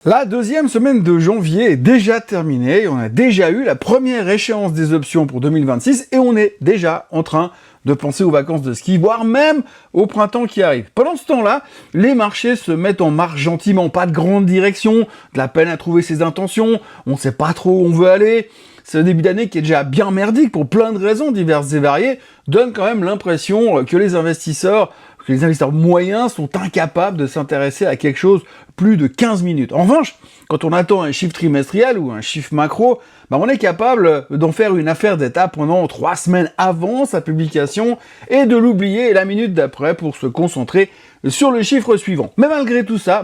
La deuxième semaine de janvier est déjà terminée, on a déjà eu la première échéance des options pour 2026 et on est déjà en train de penser aux vacances de ski, voire même au printemps qui arrive. Pendant ce temps-là, les marchés se mettent en marche gentiment, pas de grande direction, de la peine à trouver ses intentions, on sait pas trop où on veut aller. Ce début d'année qui est déjà bien merdique pour plein de raisons diverses et variées, donne quand même l'impression que les investisseurs moyens sont incapables de s'intéresser à quelque chose plus de 15 minutes. En revanche, quand on attend un chiffre trimestriel ou un chiffre macro, on est capable d'en faire une affaire d'état pendant 3 semaines avant sa publication et de l'oublier la minute d'après pour se concentrer sur le chiffre suivant. Mais malgré tout ça,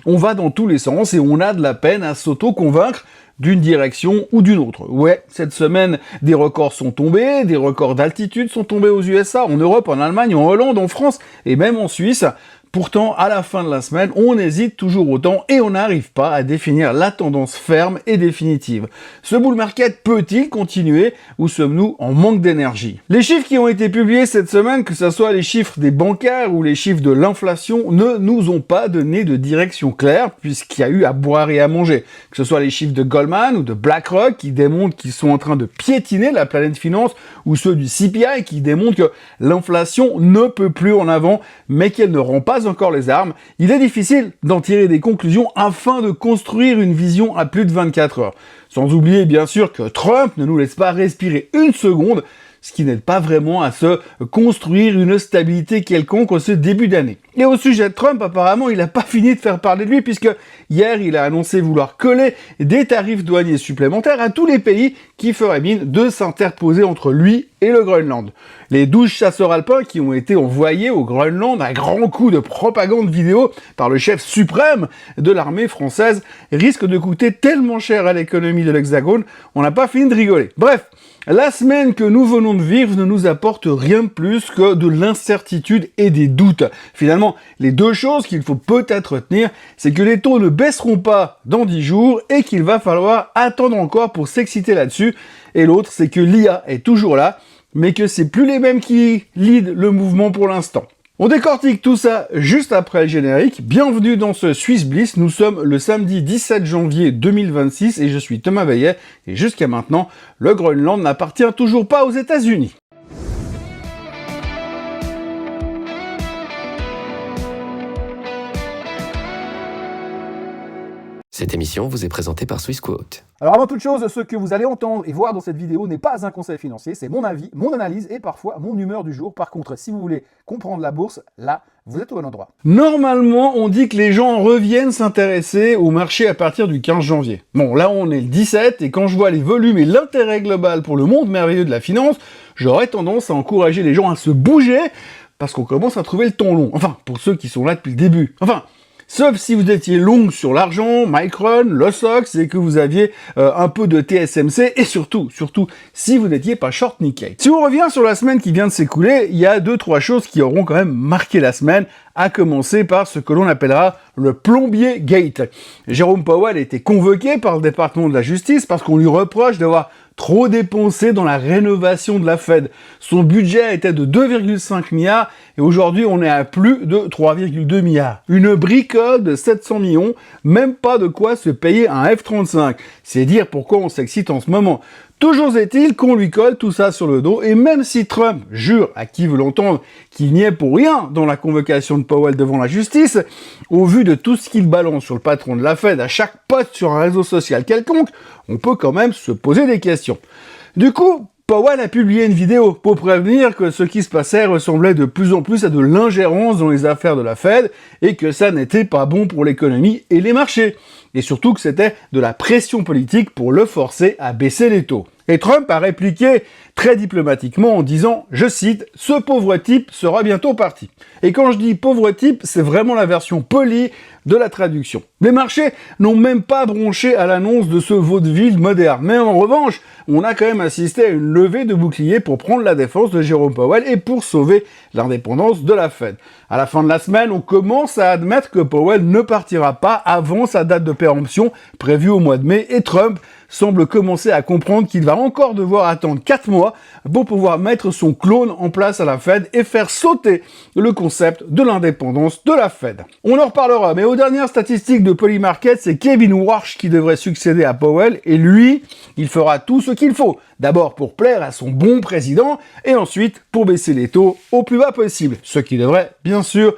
on va dans tous les sens et on a de la peine à s'auto-convaincre d'une direction ou d'une autre. Ouais, cette semaine, des records sont tombés, des records d'altitude sont tombés aux USA, en Europe, en Allemagne, en Hollande, en France et même en Suisse. Pourtant, à la fin de la semaine, on hésite toujours autant et on n'arrive pas à définir la tendance ferme et définitive. Ce bull market peut-il continuer ou sommes-nous en manque d'énergie? Les chiffres qui ont été publiés cette semaine, que ce soit les chiffres des bancaires ou les chiffres de l'inflation, ne nous ont pas donné de direction claire puisqu'il y a eu à boire et à manger. Que ce soit les chiffres de Goldman ou de BlackRock qui démontrent qu'ils sont en train de piétiner la planète finance ou ceux du CPI qui démontrent que l'inflation ne peut plus en avant mais qu'elle ne rend pas encore les armes, il est difficile d'en tirer des conclusions afin de construire une vision à plus de 24 heures. Sans oublier bien sûr que Trump ne nous laisse pas respirer une seconde, ce qui n'aide pas vraiment à se construire une stabilité quelconque en ce début d'année. Et au sujet de Trump, apparemment, il n'a pas fini de faire parler de lui, puisque hier, il a annoncé vouloir coller des tarifs douaniers supplémentaires à tous les pays qui feraient mine de s'interposer entre lui et le Groenland. Les 12 chasseurs alpins qui ont été envoyés au Groenland à grands coups de propagande vidéo par le chef suprême de l'armée française risquent de coûter tellement cher à l'économie de l'Hexagone, on n'a pas fini de rigoler. Bref, la semaine que nous venons de vivre ne nous apporte rien de plus que de l'incertitude et des doutes. Finalement, les deux choses qu'il faut peut-être retenir, c'est que les taux ne baisseront pas dans 10 jours et qu'il va falloir attendre encore pour s'exciter là-dessus. Et l'autre, c'est que l'IA est toujours là, mais que c'est plus les mêmes qui lead le mouvement pour l'instant. On décortique tout ça juste après le générique. Bienvenue dans ce Swiss Bliss. Nous sommes le samedi 17 janvier 2026 et je suis Thomas Veillet. Et jusqu'à maintenant, le Groenland n'appartient toujours pas aux États-Unis. Cette émission vous est présentée par Swissquote. Alors avant toute chose, ce que vous allez entendre et voir dans cette vidéo n'est pas un conseil financier, c'est mon avis, mon analyse et parfois mon humeur du jour. Par contre, si vous voulez comprendre la bourse, là, vous êtes au bon endroit. Normalement, on dit que les gens reviennent s'intéresser au marché à partir du 15 janvier. Bon, là on est le 17 et quand je vois les volumes et l'intérêt global pour le monde merveilleux de la finance, j'aurais tendance à encourager les gens à se bouger parce qu'on commence à trouver le ton long. Enfin, pour ceux qui sont là depuis le début. Enfin, sauf si vous étiez long sur l'argent, Micron, Lossox, et que vous aviez un peu de TSMC, et surtout, si vous n'étiez pas short Nikkei. Si on revient sur la semaine qui vient de s'écouler, il y a 2-3 choses qui auront quand même marqué la semaine, à commencer par ce que l'on appellera le plombier gate. Jérôme Powell a été convoqué par le département de la justice parce qu'on lui reproche d'avoir trop dépensé dans la rénovation de la Fed. Son budget était de 2,5 milliards et aujourd'hui on est à plus de 3,2 milliards. Une bricole de 700 millions, même pas de quoi se payer un F-35. C'est dire pourquoi on s'excite en ce moment. Toujours est-il qu'on lui colle tout ça sur le dos, et même si Trump jure, à qui veut l'entendre, qu'il n'y est pour rien dans la convocation de Powell devant la justice, au vu de tout ce qu'il balance sur le patron de la Fed à chaque poste sur un réseau social quelconque, on peut quand même se poser des questions. Du coup, Powell a publié une vidéo pour prévenir que ce qui se passait ressemblait de plus en plus à de l'ingérence dans les affaires de la Fed et que ça n'était pas bon pour l'économie et les marchés. Et surtout que c'était de la pression politique pour le forcer à baisser les taux. Et Trump a répliqué très diplomatiquement en disant, je cite, « Ce pauvre type sera bientôt parti ». Et quand je dis pauvre type, c'est vraiment la version polie de la traduction. Les marchés n'ont même pas bronché à l'annonce de ce vaudeville moderne. Mais en revanche, on a quand même assisté à une levée de boucliers pour prendre la défense de Jérôme Powell et pour sauver l'indépendance de la Fed. À la fin de la semaine, on commence à admettre que Powell ne partira pas avant sa date de péremption prévue au mois de mai et Trump semble commencer à comprendre qu'il va encore devoir attendre 4 mois pour pouvoir mettre son clone en place à la Fed et faire sauter le concept de l'indépendance de la Fed. On en reparlera, mais aux dernières statistiques de Polymarket, c'est Kevin Warsh qui devrait succéder à Powell et lui, il fera tout ce qu'il faut. D'abord pour plaire à son bon président et ensuite pour baisser les taux au plus bas possible. Ce qui devrait, bien sûr,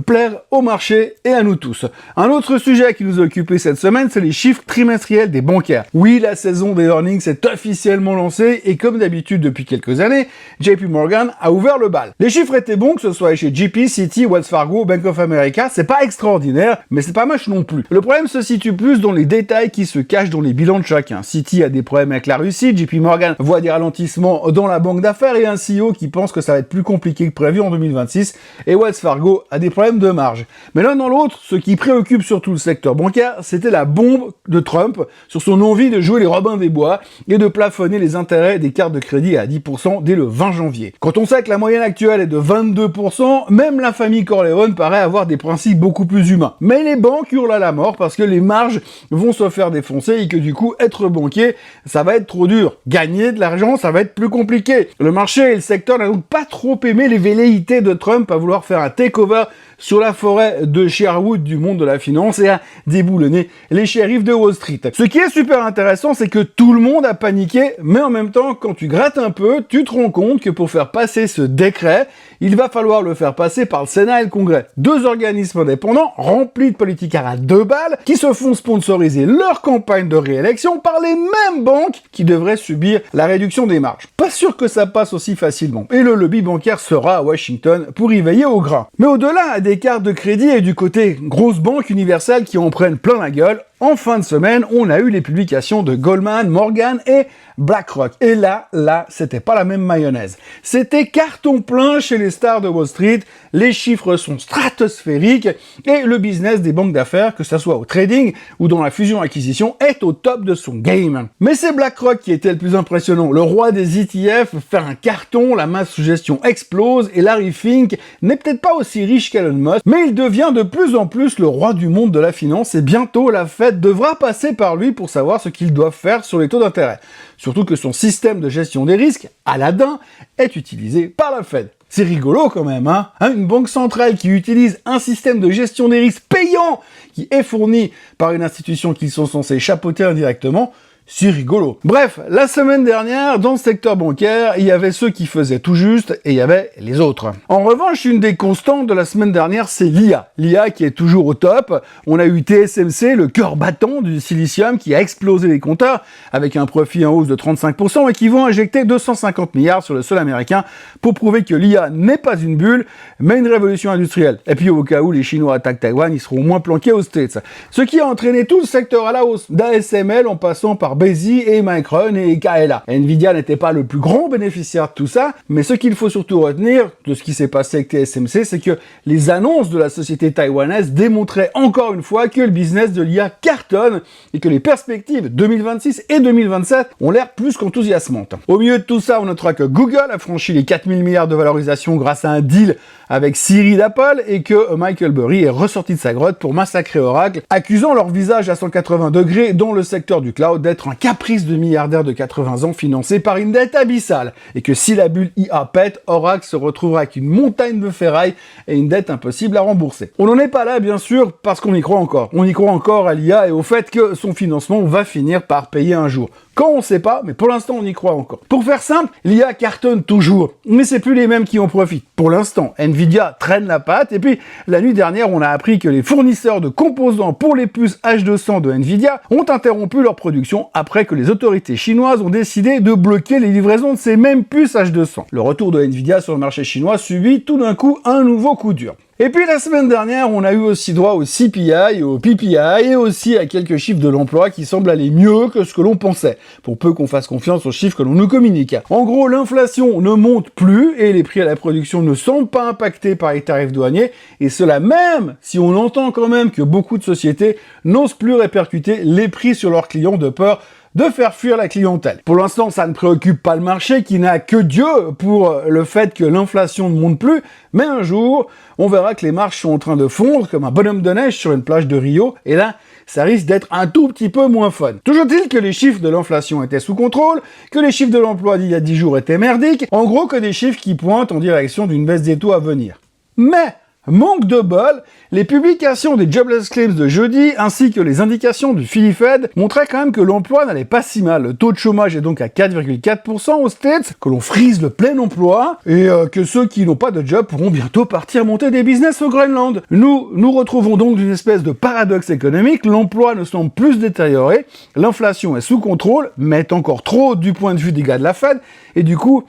plaire au marché et à nous tous. Un autre sujet qui nous a occupé cette semaine, c'est les chiffres trimestriels des bancaires. Oui, la saison des earnings est officiellement lancée et comme d'habitude depuis quelques années, JP Morgan a ouvert le bal. Les chiffres étaient bons, que ce soit chez JP, Citi, Wells Fargo, Bank of America, c'est pas extraordinaire, mais c'est pas moche non plus. Le problème se situe plus dans les détails qui se cachent dans les bilans de chacun. Citi a des problèmes avec la Russie, JP Morgan voit des ralentissements dans la banque d'affaires et un CEO qui pense que ça va être plus compliqué que prévu en 2026, et Wells Fargo a des problèmes de marge. Mais l'un dans l'autre, ce qui préoccupe surtout le secteur bancaire, c'était la bombe de Trump sur son envie de jouer les Robins des Bois et de plafonner les intérêts des cartes de crédit à 10% dès le 20 janvier. Quand on sait que la moyenne actuelle est de 22%, même la famille Corleone paraît avoir des principes beaucoup plus humains. Mais les banques hurlent à la mort parce que les marges vont se faire défoncer et que du coup, être banquier, ça va être trop dur. Gagner de l'argent, ça va être plus compliqué. Le marché et le secteur n'ont donc pas trop aimé les velléités de Trump à vouloir faire un takeover sur la forêt de Sherwood du monde de la finance et à déboulonner les shérifs de Wall Street. Ce qui est super intéressant, c'est que tout le monde a paniqué, mais en même temps, quand tu grattes un peu, tu te rends compte que pour faire passer ce décret, il va falloir le faire passer par le Sénat et le Congrès. Deux organismes indépendants, remplis de politiciens à 2 balles, qui se font sponsoriser leur campagne de réélection par les mêmes banques qui devraient subir la réduction des marges. Pas sûr que ça passe aussi facilement. Et le lobby bancaire sera à Washington pour y veiller au grain. Mais au-delà des cartes de crédit et du côté grosses banques universelles qui en prennent plein la gueule, en fin de semaine, on a eu les publications de Goldman, Morgan et BlackRock. Et là, c'était pas la même mayonnaise. C'était carton plein chez les stars de Wall Street, les chiffres sont stratosphériques et le business des banques d'affaires, que ça soit au trading ou dans la fusion-acquisition, est au top de son game. Mais c'est BlackRock qui était le plus impressionnant. Le roi des ETF fait un carton, la masse sous gestion explose et Larry Fink n'est peut-être pas aussi riche qu'Elon Musk, mais il devient de plus en plus le roi du monde de la finance et bientôt la Fed devra passer par lui pour savoir ce qu'ils doivent faire sur les taux d'intérêt. Surtout que son système de gestion des risques, Aladdin, est utilisé par la Fed. C'est rigolo quand même, hein? Une banque centrale qui utilise un système de gestion des risques payant qui est fourni par une institution qu'ils sont censés chapeauter indirectement, c'est rigolo. Bref, la semaine dernière, dans le secteur bancaire, il y avait ceux qui faisaient tout juste et il y avait les autres. En revanche, une des constantes de la semaine dernière, c'est l'IA. L'IA qui est toujours au top. On a eu TSMC, le cœur battant du silicium, qui a explosé les compteurs avec un profit en hausse de 35% et qui vont injecter 250 milliards sur le sol américain pour prouver que l'IA n'est pas une bulle, mais une révolution industrielle. Et puis au cas où les Chinois attaquent Taïwan, ils seront moins planqués aux States. Ce qui a entraîné tout le secteur à la hausse, d'ASML en passant par Besi et Micron et KLA. Nvidia n'était pas le plus grand bénéficiaire de tout ça, mais ce qu'il faut surtout retenir de ce qui s'est passé avec TSMC, c'est que les annonces de la société taïwanaise démontraient encore une fois que le business de l'IA cartonne et que les perspectives 2026 et 2027 ont l'air plus qu'enthousiasmantes. Au milieu de tout ça, on notera que Google a franchi les 4000 milliards de valorisation grâce à un deal avec Siri d'Apple et que Michael Burry est ressorti de sa grotte pour massacrer Oracle, accusant leur visage à 180 degrés dans le secteur du cloud d'être un caprice de milliardaire de 80 ans financé par une dette abyssale, et que si la bulle IA pète, Oracle se retrouvera avec une montagne de ferraille et une dette impossible à rembourser. On n'en est pas là, bien sûr, parce qu'on y croit encore. On y croit encore à l'IA et au fait que son financement va finir par payer un jour. Quand on sait pas, mais pour l'instant on y croit encore. Pour faire simple, l'IA cartonne toujours, mais c'est plus les mêmes qui en profitent. Pour l'instant, Nvidia traîne la patte, et puis la nuit dernière, on a appris que les fournisseurs de composants pour les puces H200 de Nvidia ont interrompu leur production après que les autorités chinoises ont décidé de bloquer les livraisons de ces mêmes puces H200. Le retour de Nvidia sur le marché chinois subit tout d'un coup un nouveau coup dur. Et puis la semaine dernière, on a eu aussi droit au CPI, au PPI et aussi à quelques chiffres de l'emploi qui semblent aller mieux que ce que l'on pensait, pour peu qu'on fasse confiance aux chiffres que l'on nous communique. En gros, l'inflation ne monte plus et les prix à la production ne sont pas impactés par les tarifs douaniers, et cela même si on entend quand même que beaucoup de sociétés n'osent plus répercuter les prix sur leurs clients de peur de faire fuir la clientèle. Pour l'instant, ça ne préoccupe pas le marché qui n'a que Dieu pour le fait que l'inflation ne monte plus, mais un jour, on verra que les marges sont en train de fondre comme un bonhomme de neige sur une plage de Rio, et là, ça risque d'être un tout petit peu moins fun. Toujours est-il que les chiffres de l'inflation étaient sous contrôle, que les chiffres de l'emploi d'il y a 10 jours étaient merdiques, en gros que des chiffres qui pointent en direction d'une baisse des taux à venir. Mais, manque de bol, les publications des jobless claims de jeudi ainsi que les indications du Philly Fed montraient quand même que l'emploi n'allait pas si mal. Le taux de chômage est donc à 4,4% aux States, que l'on frise le plein emploi et que ceux qui n'ont pas de job pourront bientôt partir monter des business au Groenland. Nous retrouvons donc une espèce de paradoxe économique, l'emploi ne semble plus détérioré, l'inflation est sous contrôle, mais est encore trop haute du point de vue des gars de la Fed, et du coup,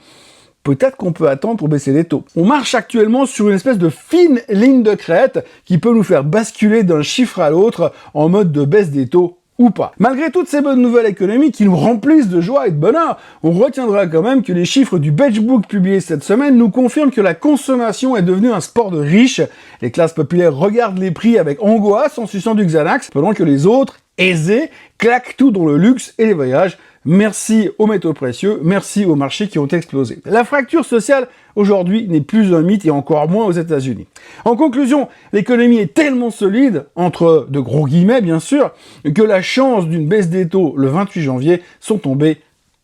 peut-être qu'on peut attendre pour baisser les taux. On marche actuellement sur une espèce de fine ligne de crête qui peut nous faire basculer d'un chiffre à l'autre en mode de baisse des taux ou pas. Malgré toutes ces bonnes nouvelles économiques qui nous remplissent de joie et de bonheur, on retiendra quand même que les chiffres du Benchbook publiés cette semaine nous confirment que la consommation est devenue un sport de riches. Les classes populaires regardent les prix avec angoisse en suçant du Xanax, pendant que les autres, aisés, claquent tout dans le luxe et les voyages. Merci aux métaux précieux, merci aux marchés qui ont explosé. La fracture sociale, aujourd'hui, n'est plus un mythe et encore moins aux États-Unis. En conclusion, l'économie est tellement solide, entre de gros guillemets bien sûr, que la chance d'une baisse des taux le 28 janvier sont tombées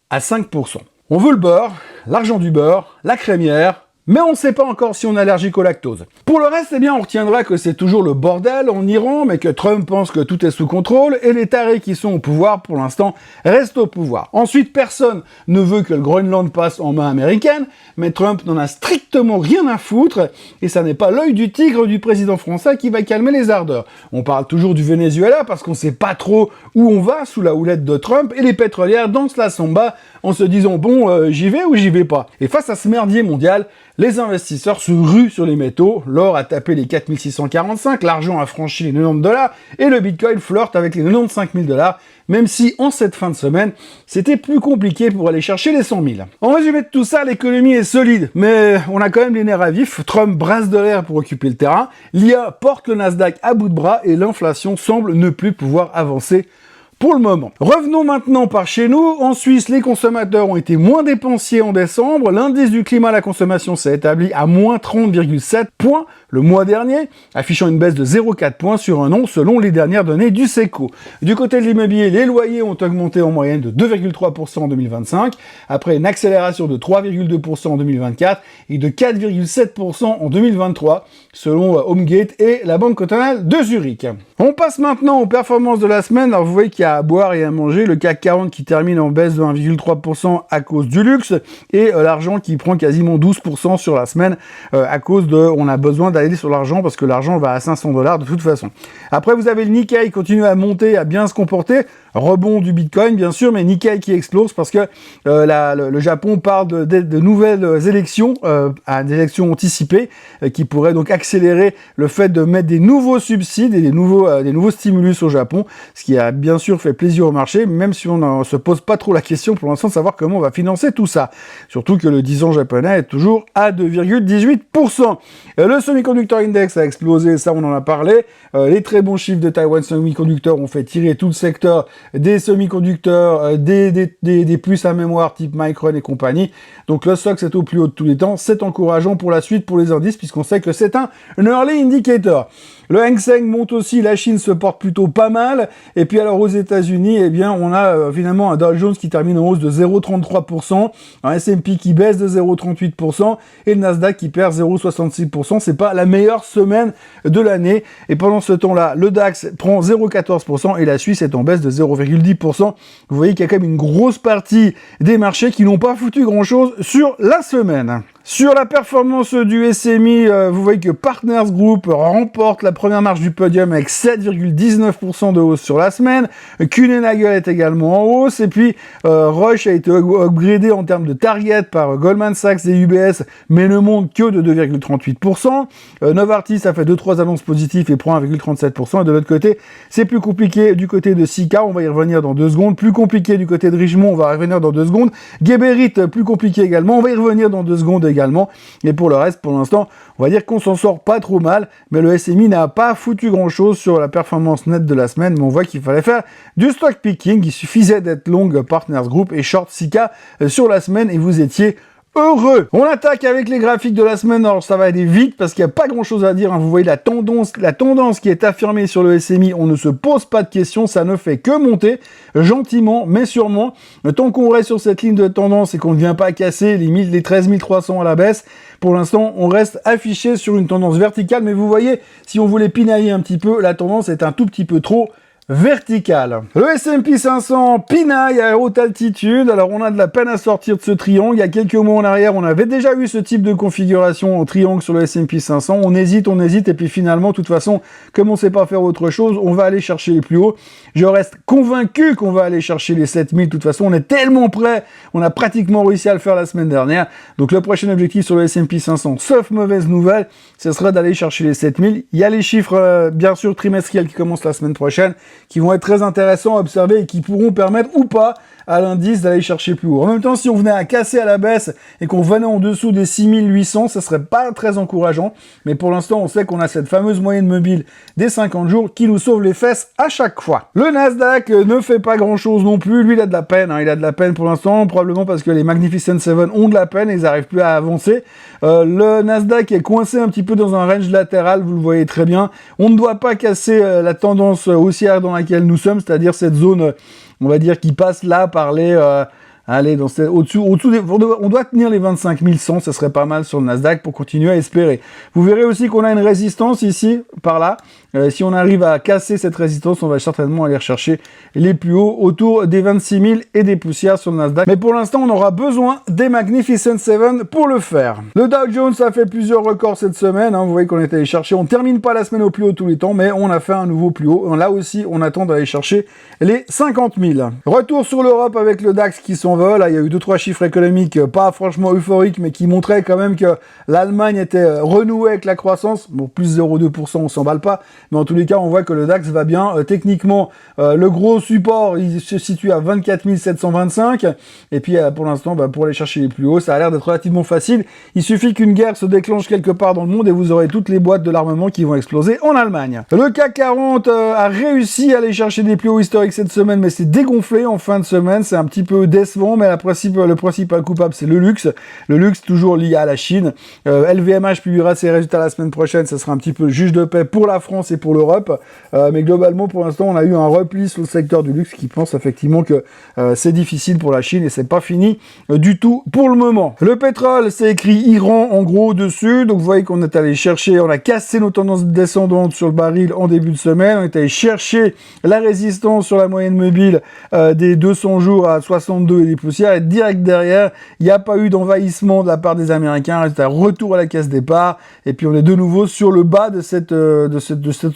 à 5%. On veut le beurre, l'argent du beurre, la crémière, mais on ne sait pas encore si on est allergique au lactose. Pour le reste, eh bien, on retiendra que c'est toujours le bordel en Iran, mais que Trump pense que tout est sous contrôle, et les tarés qui sont au pouvoir, pour l'instant, restent au pouvoir. Ensuite, personne ne veut que le Groenland passe en main américaine, mais Trump n'en a strictement rien à foutre, et ça n'est pas l'œil du tigre du président français qui va calmer les ardeurs. On parle toujours du Venezuela, parce qu'on sait pas trop où on va sous la houlette de Trump, et les pétrolières dansent la samba en se disant, bon, j'y vais ou j'y vais pas. Et face à ce merdier mondial, les investisseurs se ruent sur les métaux, l'or a tapé les 4645, l'argent a franchi les $90, et le bitcoin flirte avec les 95 000 $, même si en cette fin de semaine, c'était plus compliqué pour aller chercher les 100 000. En résumé de tout ça, l'économie est solide, mais on a quand même les nerfs à vif, Trump brasse de l'air pour occuper le terrain, l'IA porte le Nasdaq à bout de bras, et l'inflation semble ne plus pouvoir avancer pour le moment. Revenons maintenant par chez nous. En Suisse, les consommateurs ont été moins dépensiers en décembre. L'indice du climat à la consommation s'est établi à moins 30,7 points le mois dernier, affichant une baisse de 0,4 points sur un an selon les dernières données du SECO. Du côté de l'immobilier, les loyers ont augmenté en moyenne de 2,3% en 2025, après une accélération de 3,2% en 2024 et de 4,7% en 2023, selon HomeGate et la Banque cantonale de Zurich. On passe maintenant aux performances de la semaine. Alors vous voyez qu'il y a à boire et à manger. Le CAC 40 qui termine en baisse de 1,3% à cause du luxe et l'argent qui prend quasiment 12% sur la semaine à cause de... On a besoin d'aller sur l'argent parce que l'argent va à 500 $ de toute façon. Après, vous avez le Nikkei qui continue à monter, à bien se comporter. Rebond du Bitcoin, bien sûr, mais Nikkei qui explose parce que le Japon parle de nouvelles élections, des élections anticipées, qui pourraient donc accélérer le fait de mettre des nouveaux subsides et des nouveaux stimulus au Japon, ce qui a bien sûr fait plaisir au marché, même si on ne se pose pas trop la question pour l'instant de savoir comment on va financer tout ça. Surtout que le 10 ans japonais est toujours à 2,18%. Le Semiconductor Index a explosé, ça on en a parlé. Les très bons chiffres de Taiwan Semiconductor ont fait tirer tout le secteur des semi-conducteurs, des puces à mémoire type Micron et compagnie. Donc le SOX est au plus haut de tous les temps. C'est encourageant pour la suite, pour les indices, puisqu'on sait que c'est un early indicator. Le Hang Seng monte aussi, la Chine se porte plutôt pas mal. Et puis alors aux États-Unis, eh bien on a finalement un Dow Jones qui termine en hausse de 0,33%, un S&P qui baisse de 0,38% et le Nasdaq qui perd 0,66%. C'est pas la meilleure semaine de l'année. Et pendant ce temps-là, le DAX prend 0,14% et la Suisse est en baisse de 0,10%. Vous voyez qu'il y a quand même une grosse partie des marchés qui n'ont pas foutu grand-chose sur la semaine. Sur la performance du SMI, vous voyez que Partners Group remporte la première marche du podium avec 7,19% de hausse sur la semaine. Kuehne+Nagel est également en hausse. Et puis, Roche a été upgradé en termes de target par Goldman Sachs et UBS, mais ne monte que de 2,38%. Novartis a fait 2-3 annonces positives et prend 1,37%. Et de l'autre côté, c'est plus compliqué du côté de Sika, on va y revenir dans 2 secondes. Plus compliqué du côté de Richemont, on va y revenir dans 2 secondes. Geberit, plus compliqué également, on va y revenir dans 2 secondes également. Et pour le reste, pour l'instant, on va dire qu'on s'en sort pas trop mal, mais le SMI n'a pas foutu grand-chose sur la performance nette de la semaine, mais on voit qu'il fallait faire du stock picking. Il suffisait d'être long Partners Group et short 6K sur la semaine et vous étiez heureux. On attaque avec les graphiques de la semaine. Alors ça va aller vite parce qu'il n'y a pas grand chose à dire, hein. Vous voyez la tendance qui est affirmée sur le SMI. On ne se pose pas de questions, ça ne fait que monter gentiment mais sûrement. Tant qu'on reste sur cette ligne de tendance et qu'on ne vient pas casser les 13 300 à la baisse, pour l'instant on reste affiché sur une tendance verticale. Mais vous voyez, si on voulait pinailler un petit peu, la tendance est un tout petit peu trop verticale. Le S&P 500 pinaille à haute altitude. Alors on a de la peine à sortir de ce triangle. Il y a quelques mois en arrière, on avait déjà eu ce type de configuration en triangle sur le S&P 500. On hésite et puis finalement, de toute façon, comme on ne sait pas faire autre chose, on va aller chercher les plus hauts. Je reste convaincu qu'on va aller chercher les 7000. De toute façon, on est tellement prêt. On a pratiquement réussi à le faire la semaine dernière. Donc le prochain objectif sur le S&P 500, sauf mauvaise nouvelle, ce sera d'aller chercher les 7000. Il y a les chiffres, bien sûr, trimestriels qui commencent la semaine prochaine, qui vont être très intéressants à observer et qui pourront permettre ou pas à l'indice d'aller chercher plus haut. En même temps, si on venait à casser à la baisse et qu'on venait en dessous des 6800, ça serait pas très encourageant. Mais pour l'instant, on sait qu'on a cette fameuse moyenne mobile des 50 jours qui nous sauve les fesses à chaque fois. Le Nasdaq ne fait pas grand chose non plus. Lui, il a de la peine. Il a de la peine pour l'instant, probablement parce que les Magnificent Seven ont de la peine et ils n'arrivent plus à avancer. Le Nasdaq est coincé un petit peu dans un range latéral, vous le voyez très bien. On ne doit pas casser la tendance haussière dans laquelle nous sommes, c'est-à-dire cette zone, on va dire, qui passe là par les... allez, on doit tenir les 25 100, ça serait pas mal sur le Nasdaq pour continuer à espérer. Vous verrez aussi qu'on a une résistance ici, par là. Si on arrive à casser cette résistance, on va certainement aller rechercher les plus hauts, autour des 26 000 et des poussières sur le Nasdaq. Mais pour l'instant, on aura besoin des Magnificent Seven pour le faire. Le Dow Jones a fait plusieurs records cette semaine, hein. Vous voyez qu'on est allé chercher, on termine pas la semaine au plus haut tous les temps, mais on a fait un nouveau plus haut. Là aussi, on attend d'aller chercher les 50 000. Retour sur l'Europe avec le DAX qui s'envole. Là, il y a eu 2-3 chiffres économiques pas franchement euphoriques, mais qui montraient quand même que l'Allemagne était renouée avec la croissance. Bon, plus 0,2%, on s'emballe pas. Mais en tous les cas, on voit que le DAX va bien. Techniquement, le gros support, il se situe à 24 725. Et puis, pour l'instant, pour aller chercher les plus hauts, ça a l'air d'être relativement facile. Il suffit qu'une guerre se déclenche quelque part dans le monde et vous aurez toutes les boîtes de l'armement qui vont exploser en Allemagne. Le CAC 40 a réussi à aller chercher des plus hauts historiques cette semaine, mais c'est dégonflé en fin de semaine. C'est un petit peu décevant, mais le principal coupable, c'est le luxe. Le luxe, toujours lié à la Chine. LVMH publiera ses résultats la semaine prochaine. Ça sera un petit peu le juge de paix pour la France et pour l'Europe. Mais globalement, pour l'instant, on a eu un repli sur le secteur du luxe qui pense effectivement que c'est difficile pour la Chine et c'est pas fini du tout pour le moment. Le pétrole, c'est écrit Iran en gros dessus. Donc vous voyez qu'on est allé chercher, on a cassé nos tendances descendantes sur le baril en début de semaine. On est allé chercher la résistance sur la moyenne mobile des 200 jours à 62 et des poussières. Et direct derrière, il n'y a pas eu d'envahissement de la part des Américains. C'est un retour à la case départ. Et puis on est de nouveau sur le bas de cette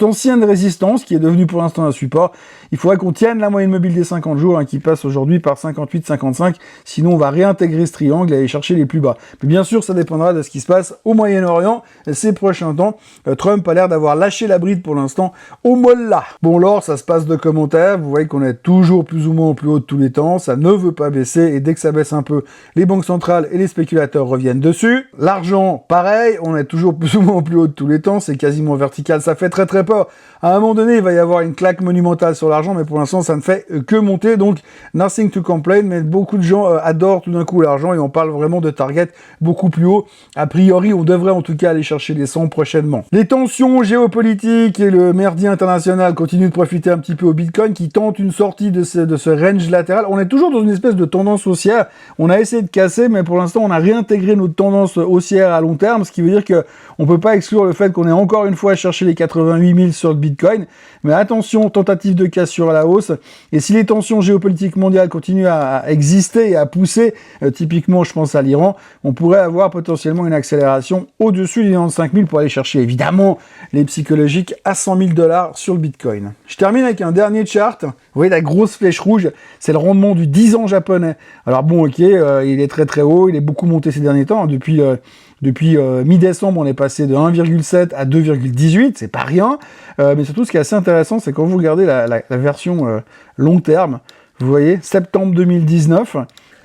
ancienne résistance qui est devenue pour l'instant un support. Il faudrait qu'on tienne la moyenne mobile des 50 jours qui passe aujourd'hui par 58-55. Sinon, on va réintégrer ce triangle et aller chercher les plus bas. Mais bien sûr, ça dépendra de ce qui se passe au Moyen-Orient ces prochains temps. Trump a l'air d'avoir lâché la bride pour l'instant au mollah. Bon, l'or, ça se passe de commentaires. Vous voyez qu'on est toujours plus ou moins au plus haut de tous les temps. Ça ne veut pas baisser et dès que ça baisse un peu, les banques centrales et les spéculateurs reviennent dessus. L'argent, pareil, on est toujours plus ou moins au plus haut de tous les temps. C'est quasiment vertical. Ça fait très très peur. À un moment donné, il va y avoir une claque monumentale sur l'argent, mais pour l'instant, ça ne fait que monter. Donc, nothing to complain. Mais beaucoup de gens adorent tout d'un coup l'argent et on parle vraiment de target beaucoup plus haut. A priori, on devrait en tout cas aller chercher les 100 prochainement. Les tensions géopolitiques et le merdier international continuent de profiter un petit peu au Bitcoin qui tente une sortie de ce range latéral. On est toujours dans une espèce de tendance haussière. On a essayé de casser, mais pour l'instant, on a réintégré notre tendance haussière à long terme, ce qui veut dire que on peut pas exclure le fait qu'on est encore une fois à chercher les 88 000 sur le Bitcoin. Mais attention, tentative de cassure à la hausse. Et si les tensions géopolitiques mondiales continuent à exister et à pousser, typiquement, je pense à l'Iran, on pourrait avoir potentiellement une accélération au-dessus des 95 000 pour aller chercher, évidemment, les psychologiques à 100 000 $ sur le Bitcoin. Je termine avec un dernier chart. Vous voyez la grosse flèche rouge, c'est le rendement du 10 ans japonais. Alors bon, ok, il est très très haut, il est beaucoup monté ces derniers temps. Depuis mi-décembre, on est passé de 1,7 à 2,18, c'est pas rien. Mais surtout, ce qui est assez intéressant, c'est quand vous regardez la version long terme, vous voyez, septembre 2019,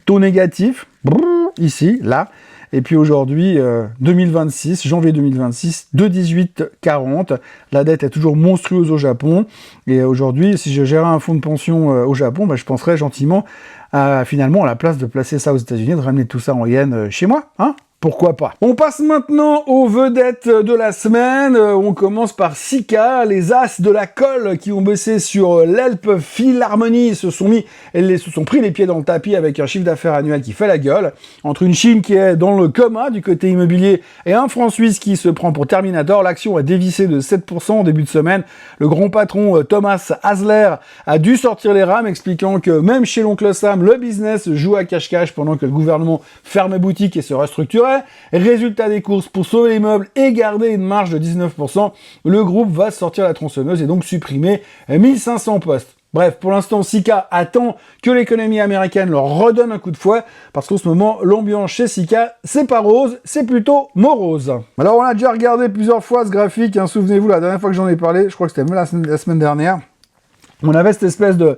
taux négatif, ici, là, Et puis aujourd'hui, 2026, janvier 2026, 2,1840. La dette est toujours monstrueuse au Japon. Et aujourd'hui, si je gérais un fonds de pension au Japon, je penserais gentiment à finalement à la place de placer ça aux États-Unis, de ramener tout ça en yens chez moi, hein? Pourquoi pas? On passe maintenant aux vedettes de la semaine. On commence par Sika, les as de la colle qui ont bossé sur l'Elb Philharmonie se sont pris les pieds dans le tapis avec un chiffre d'affaires annuel qui fait la gueule. Entre une Chine qui est dans le coma du côté immobilier et un franc suisse qui se prend pour Terminator, l'action a dévissé de 7% en début de semaine. Le grand patron Thomas Hasler a dû sortir les rames, expliquant que même chez l'oncle Sam, le business joue à cache-cache pendant que le gouvernement ferme boutique et se restructurait. Résultat des courses, pour sauver les meubles et garder une marge de 19%, le groupe va sortir la tronçonneuse et donc supprimer 1500 postes. Bref, pour l'instant, Sika attend que l'économie américaine leur redonne un coup de fouet, parce qu'en ce moment, l'ambiance chez Sika, c'est pas rose, c'est plutôt morose. Alors, on a déjà regardé plusieurs fois ce graphique, hein, souvenez-vous, la dernière fois que j'en ai parlé, je crois que c'était même la semaine dernière, on avait cette espèce de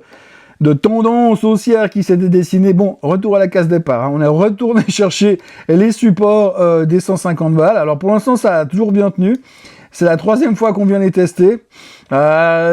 tendance haussière qui s'était dessinée. Bon, retour à la case départ. Hein. On est retourné chercher les supports des 150 balles. Alors pour l'instant, ça a toujours bien tenu. C'est la 3e fois qu'on vient les tester.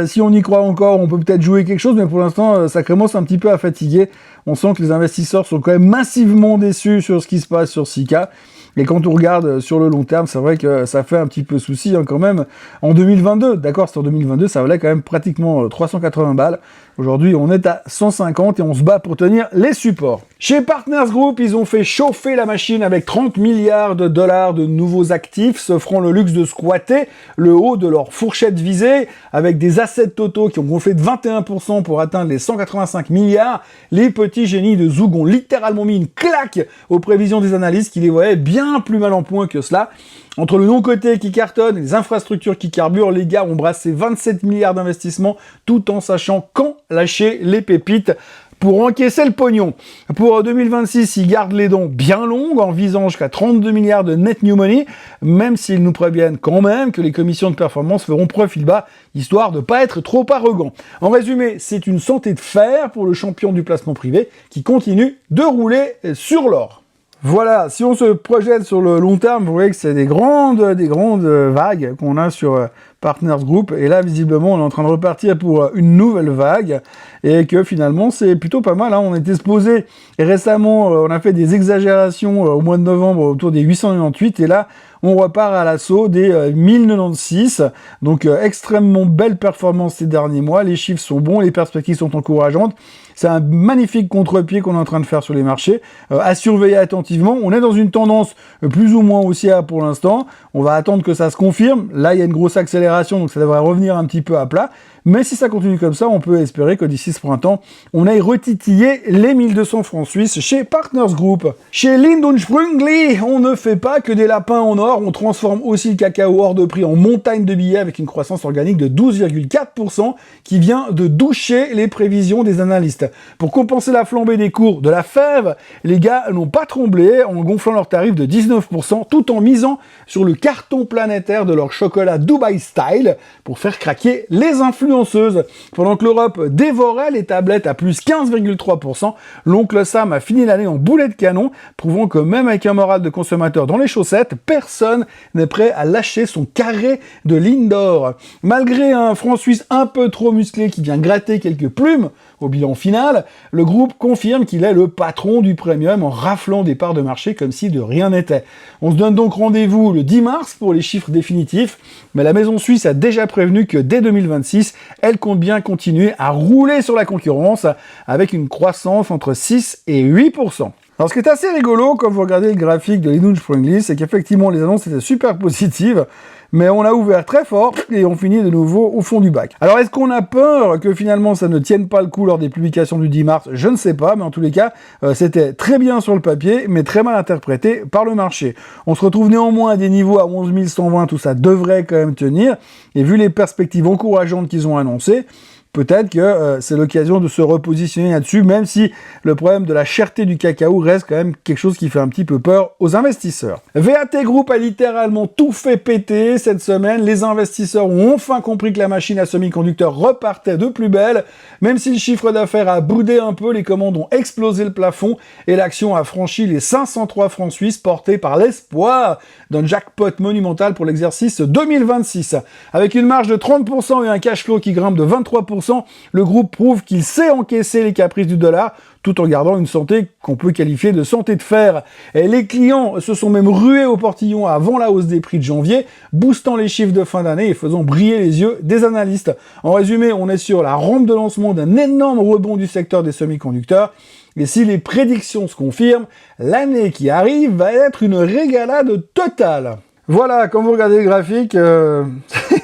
Si on y croit encore, on peut peut-être jouer quelque chose, mais pour l'instant, ça commence un petit peu à fatiguer. On sent que les investisseurs sont quand même massivement déçus sur ce qui se passe sur Sika. Et quand on regarde sur le long terme, c'est vrai que ça fait un petit peu souci hein, quand même. En 2022, d'accord, c'est en 2022, ça valait quand même pratiquement 380 balles. Aujourd'hui, on est à 150 et on se bat pour tenir les supports. Chez Partners Group, ils ont fait chauffer la machine avec 30 milliards de dollars de nouveaux actifs, s'offrant le luxe de squatter le haut de leur fourchette visée, avec des assets totaux qui ont gonflé de 21% pour atteindre les 185 milliards. Les petits génies de Zug ont littéralement mis une claque aux prévisions des analystes qui les voyaient bien plus mal en point que cela. Entre le non-coté qui cartonne et les infrastructures qui carburent, les gars ont brassé 27 milliards d'investissements tout en sachant quand lâcher les pépites pour encaisser le pognon. Pour 2026, ils gardent les dents bien longues en visant jusqu'à 32 milliards de net new money, même s'ils nous préviennent quand même que les commissions de performance feront profil bas, histoire de pas être trop arrogant. En résumé, c'est une santé de fer pour le champion du placement privé qui continue de rouler sur l'or. Voilà, si on se projette sur le long terme, vous voyez que c'est des grandes vagues qu'on a sur Partners Group, et là, visiblement, on est en train de repartir pour une nouvelle vague, et que finalement, c'est plutôt pas mal, hein. On était supposé, et récemment, on a fait des exagérations au mois de novembre autour des 898, et là, on repart à l'assaut des 1096, donc extrêmement belle performance ces derniers mois, les chiffres sont bons, les perspectives sont encourageantes, c'est un magnifique contre-pied qu'on est en train de faire sur les marchés, à surveiller attentivement. On est dans une tendance plus ou moins haussière pour l'instant, on va attendre que ça se confirme, là il y a une grosse accélération, donc ça devrait revenir un petit peu à plat, mais si ça continue comme ça, on peut espérer que d'ici ce printemps, on aille retitiller les 1200 francs suisses chez Partners Group. Chez Lind & Sprüngli, on ne fait pas que des lapins en or, on transforme aussi le cacao hors de prix en montagne de billets avec une croissance organique de 12,4% qui vient de doucher les prévisions des analystes. Pour compenser la flambée des cours de la fève, les gars n'ont pas tremblé en gonflant leurs tarifs de 19% tout en misant sur le carton planétaire de leur chocolat Dubai Style pour faire craquer les influenceuses. Pendant que l'Europe dévorait les tablettes à plus 15,3%, l'oncle Sam a fini l'année en boulet de canon, prouvant que même avec un moral de consommateur dans les chaussettes, personne n'est prêt à lâcher son carré de Lindor. Malgré un franc suisse un peu trop musclé qui vient gratter quelques plumes au bilan final, le groupe confirme qu'il est le patron du premium en raflant des parts de marché comme si de rien n'était. On se donne donc rendez-vous le 10 mars pour les chiffres définitifs, mais la maison suisse a déjà prévenu que dès 2026, elle compte bien continuer à rouler sur la concurrence avec une croissance entre 6 et 8%. Alors ce qui est assez rigolo quand vous regardez le graphique de Lind & Sprüngli, c'est qu'effectivement les annonces étaient super positives, mais on a ouvert très fort et on finit de nouveau au fond du bac. Alors est-ce qu'on a peur que finalement ça ne tienne pas le coup lors des publications du 10 mars? Je ne sais pas, mais en tous les cas, c'était très bien sur le papier, mais très mal interprété par le marché. On se retrouve néanmoins à des niveaux à 11 120, tout ça devrait quand même tenir, et vu les perspectives encourageantes qu'ils ont annoncées, peut-être que c'est l'occasion de se repositionner là-dessus, même si le problème de la cherté du cacao reste quand même quelque chose qui fait un petit peu peur aux investisseurs. VAT Group a littéralement tout fait péter cette semaine. Les investisseurs ont enfin compris que la machine à semi-conducteurs repartait de plus belle. Même si le chiffre d'affaires a boudé un peu, les commandes ont explosé le plafond et l'action a franchi les 503 francs suisses, portés par l'espoir d'un jackpot monumental pour l'exercice 2026. Avec une marge de 30% et un cash flow qui grimpe de 23%, le groupe prouve qu'il sait encaisser les caprices du dollar, tout en gardant une santé qu'on peut qualifier de santé de fer. Et les clients se sont même rués au portillon avant la hausse des prix de janvier, boostant les chiffres de fin d'année et faisant briller les yeux des analystes. En résumé, on est sur la rampe de lancement d'un énorme rebond du secteur des semi-conducteurs. Et si les prédictions se confirment, l'année qui arrive va être une régalade totale. Voilà, quand vous regardez le graphique,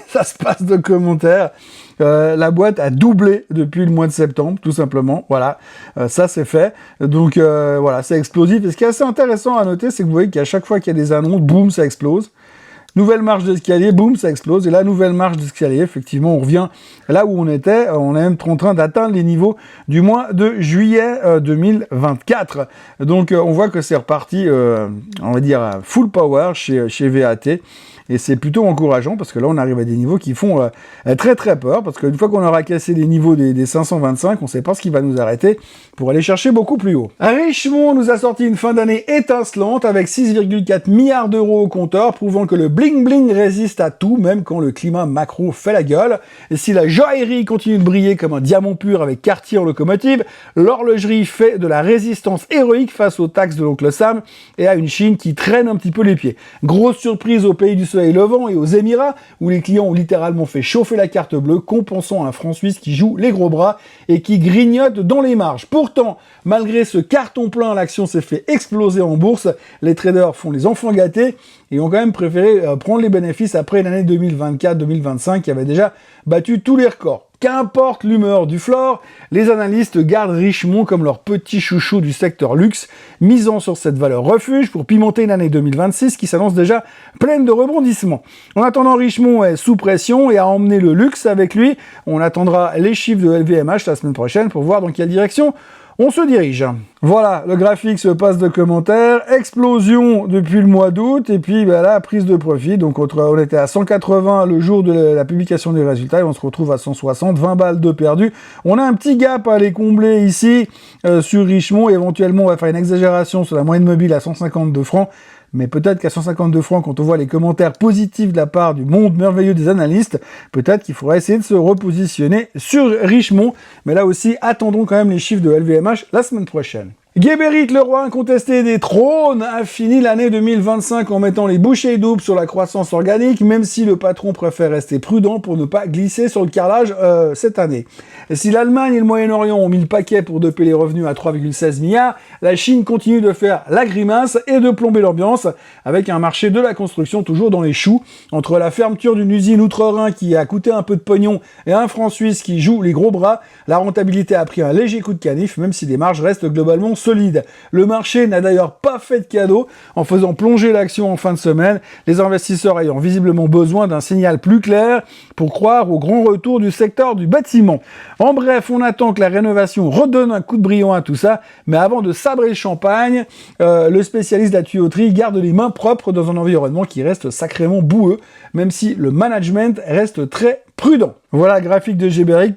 ça se passe de commentaires. La boîte a doublé depuis le mois de septembre, tout simplement. Voilà, ça c'est fait. Donc voilà, c'est explosif. Et ce qui est assez intéressant à noter, c'est que vous voyez qu'à chaque fois qu'il y a des annonces, boum, ça explose. Nouvelle marche d'escalier, boum, ça explose. Et la nouvelle marche d'escalier, effectivement, on revient là où on était. On est même en train d'atteindre les niveaux du mois de juillet 2024. Donc on voit que c'est reparti, on va dire, full power chez VAT. Et c'est plutôt encourageant parce que là, on arrive à des niveaux qui font très très peur. Parce qu'une fois qu'on aura cassé les niveaux des 525, on ne sait pas ce qui va nous arrêter pour aller chercher beaucoup plus haut. Richemont nous a sorti une fin d'année étincelante avec 6,4 milliards d'euros au compteur, prouvant que le bling-bling résiste à tout, même quand le climat macro fait la gueule. Et si la joaillerie continue de briller comme un diamant pur avec Cartier en locomotive, l'horlogerie fait de la résistance héroïque face aux taxes de l'oncle Sam et à une Chine qui traîne un petit peu les pieds. Grosse surprise au pays du soleil levant et aux Émirats, où les clients ont littéralement fait chauffer la carte bleue, compensant un franc suisse qui joue les gros bras et qui grignote dans les marges. Pourtant, malgré ce carton plein, l'action s'est fait exploser en bourse. Les traders font les enfants gâtés et ont quand même préféré prendre les bénéfices après l'année 2024-2025 qui avait déjà battu tous les records. Qu'importe l'humeur du floor, les analystes gardent Richemont comme leur petit chouchou du secteur luxe, misant sur cette valeur refuge pour pimenter une année 2026 qui s'annonce déjà pleine de rebondissements. En attendant, Richemont est sous pression et a emmené le luxe avec lui. On attendra les chiffres de LVMH la semaine prochaine pour voir dans quelle direction on se dirige. Voilà, le graphique se passe de commentaires, explosion depuis le mois d'août, et puis là, prise de profit. Donc on était à 180 le jour de la publication des résultats, et on se retrouve à 160, 20 balles de perdu. On a un petit gap à aller combler ici sur Richemont, et éventuellement on va faire une exagération sur la moyenne mobile à 152 francs. Mais peut-être qu'à 152 francs, quand on voit les commentaires positifs de la part du monde merveilleux des analystes, peut-être qu'il faudra essayer de se repositionner sur Richemont. Mais là aussi, attendons quand même les chiffres de LVMH la semaine prochaine. Geberit, le roi incontesté des trônes, a fini l'année 2025 en mettant les bouchées doubles sur la croissance organique, même si le patron préfère rester prudent pour ne pas glisser sur le carrelage cette année. Et si l'Allemagne et le Moyen-Orient ont mis le paquet pour doper les revenus à 3,16 milliards, la Chine continue de faire la grimace et de plomber l'ambiance, avec un marché de la construction toujours dans les choux, entre la fermeture d'une usine outre-Rhin qui a coûté un peu de pognon et un franc suisse qui joue les gros bras. La rentabilité a pris un léger coup de canif, même si les marges restent globalement solide. Le marché n'a d'ailleurs pas fait de cadeau en faisant plonger l'action en fin de semaine, les investisseurs ayant visiblement besoin d'un signal plus clair pour croire au grand retour du secteur du bâtiment. En bref, on attend que la rénovation redonne un coup de brillant à tout ça, mais avant de sabrer le champagne, le spécialiste de la tuyauterie garde les mains propres dans un environnement qui reste sacrément boueux, même si le management reste très prudent. Voilà le graphique de Geberit.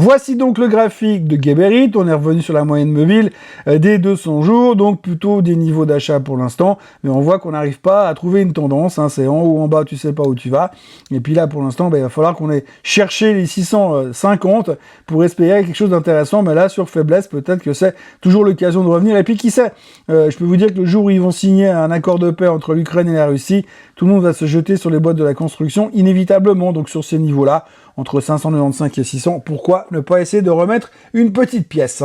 Voici donc le graphique de Geberit, on est revenu sur la moyenne mobile des 200 jours, donc plutôt des niveaux d'achat pour l'instant, mais on voit qu'on n'arrive pas à trouver une tendance, hein, c'est en haut ou en bas, tu sais pas où tu vas, et puis là pour l'instant, il va falloir qu'on ait cherché les 650 pour espérer quelque chose d'intéressant, mais là sur faiblesse, peut-être que c'est toujours l'occasion de revenir, et puis qui sait, je peux vous dire que le jour où ils vont signer un accord de paix entre l'Ukraine et la Russie, tout le monde va se jeter sur les boîtes de la construction, inévitablement, donc sur ces niveaux-là, entre 595 et 600, pourquoi ne pas essayer de remettre une petite pièce ?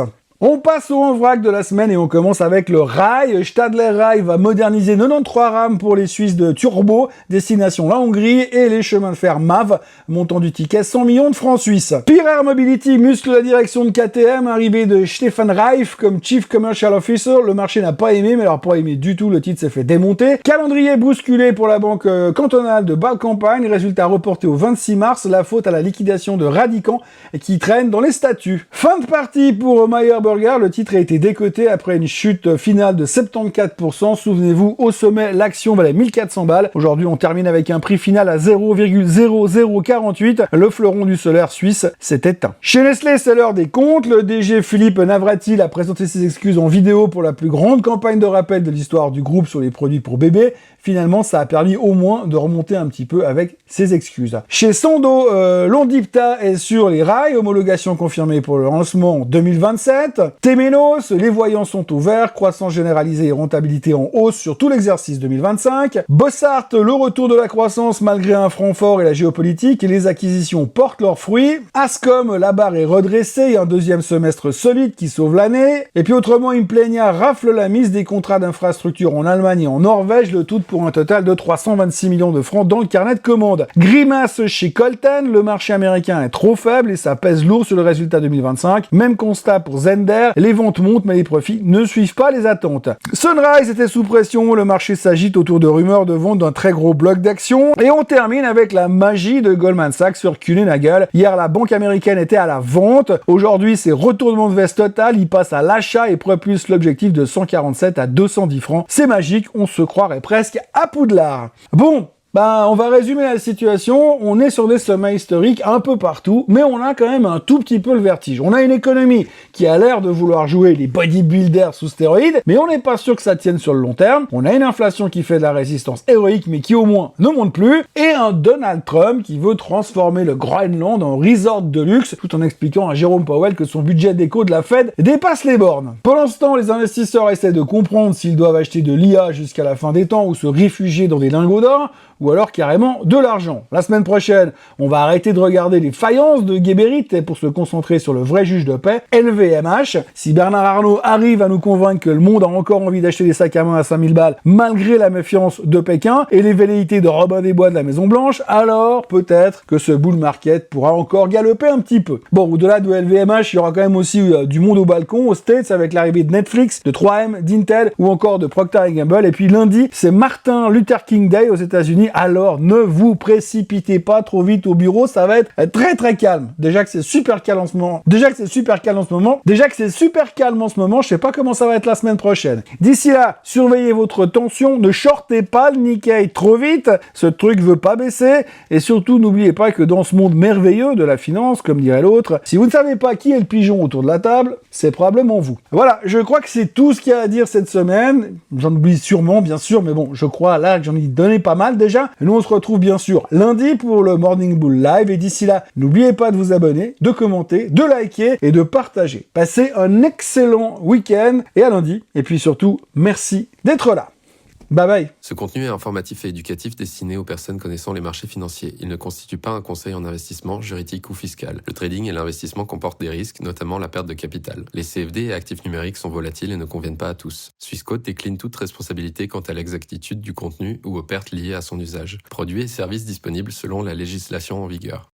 On passe au en vrac de la semaine et on commence avec le rail. Stadler Rail va moderniser 93 rames pour les Suisses de Turbo, destination la Hongrie, et les chemins de fer MAV, montant du ticket 100 millions de francs suisses. Peer Air Mobility muscle la direction de KTM, arrivée de Stefan Reif comme Chief Commercial Officer. Le marché n'a pas aimé, mais alors pas aimé du tout, le titre s'est fait démonter. Calendrier bousculé pour la banque cantonale de Bâle-Campagne, résultat reporté au 26 mars, la faute à la liquidation de Radican qui traîne dans les statuts. Fin de partie pour Meyer Burger, le titre a été décoté après une chute finale de 74%. Souvenez-vous, au sommet, l'action valait 1400 balles. Aujourd'hui, on termine avec un prix final à 0,0048. Le fleuron du solaire suisse s'est éteint. Chez Nestlé, c'est l'heure des comptes. Le DG Philippe Navratil a présenté ses excuses en vidéo pour la plus grande campagne de rappel de l'histoire du groupe sur les produits pour bébés. Finalement, ça a permis au moins de remonter un petit peu avec ses excuses. Chez Sando, Londipta est sur les rails, homologation confirmée pour le lancement en 2027. Temenos, les voyants sont ouverts, croissance généralisée et rentabilité en hausse sur tout l'exercice 2025. Bossart, le retour de la croissance malgré un franc fort et la géopolitique, et les acquisitions portent leurs fruits. Ascom, la barre est redressée et un deuxième semestre solide qui sauve l'année. Et puis autrement, Implenia rafle la mise des contrats d'infrastructure en Allemagne et en Norvège, le tout pour un total de 326 millions de francs dans le carnet de commande. Grimace chez Colten, le marché américain est trop faible et ça pèse lourd sur le résultat 2025. Même constat pour Zender, les ventes montent mais les profits ne suivent pas les attentes. Sunrise était sous pression, le marché s'agite autour de rumeurs de vente d'un très gros bloc d'actions. Et on termine avec la magie de Goldman Sachs sur Kuehne+Nagel. Hier, la banque américaine était à la vente. Aujourd'hui, c'est retournement de veste total, il passe à l'achat et propulse l'objectif de 147 à 210 francs. C'est magique, on se croirait presque à Poudlard. Bon, on va résumer la situation. On est sur des sommets historiques un peu partout, mais on a quand même un tout petit peu le vertige. On a une économie qui a l'air de vouloir jouer les bodybuilders sous stéroïdes, mais on n'est pas sûr que ça tienne sur le long terme. On a une inflation qui fait de la résistance héroïque, mais qui au moins ne monte plus, et un Donald Trump qui veut transformer le Groenland en resort de luxe, tout en expliquant à Jérôme Powell que son budget d'éco de la Fed dépasse les bornes. Pendant ce temps, les investisseurs essaient de comprendre s'ils doivent acheter de l'IA jusqu'à la fin des temps ou se réfugier dans des lingots d'or, ou alors carrément de l'argent. La semaine prochaine, on va arrêter de regarder les faïences de Guébérit pour se concentrer sur le vrai juge de paix, LVMH. Si Bernard Arnault arrive à nous convaincre que le monde a encore envie d'acheter des sacs à main à 5000 balles malgré la méfiance de Pékin et les velléités de Robin des Bois de la Maison Blanche, alors peut-être que ce bull market pourra encore galoper un petit peu. Bon, au-delà de LVMH, il y aura quand même aussi du monde au balcon, aux States, avec l'arrivée de Netflix, de 3M, d'Intel ou encore de Procter & Gamble. Et puis lundi, c'est Martin Luther King Day aux États-Unis. Alors ne vous précipitez pas trop vite au bureau, ça va être très très calme. Déjà que c'est super calme en ce moment. Je sais pas comment ça va être la semaine prochaine. D'ici là, surveillez votre tension, ne shortez pas le Nikkei trop vite, ce truc veut pas baisser, et surtout n'oubliez pas que dans ce monde merveilleux de la finance, comme dirait l'autre, si vous ne savez pas qui est le pigeon autour de la table, c'est probablement vous. Voilà, je crois que c'est tout ce qu'il y a à dire cette semaine. J'en oublie sûrement, bien sûr, mais bon, je crois là que j'en ai donné pas mal déjà. Nous, on se retrouve bien sûr lundi pour le Morning Bull Live. Et d'ici là, n'oubliez pas de vous abonner, de commenter, de liker et de partager. Passez un excellent week-end et à lundi. Et puis surtout, merci d'être là. Bye bye. Ce contenu est informatif et éducatif destiné aux personnes connaissant les marchés financiers. Il ne constitue pas un conseil en investissement, juridique ou fiscal. Le trading et l'investissement comportent des risques, notamment la perte de capital. Les CFD et actifs numériques sont volatiles et ne conviennent pas à tous. Swissquote décline toute responsabilité quant à l'exactitude du contenu ou aux pertes liées à son usage. Produits et services disponibles selon la législation en vigueur.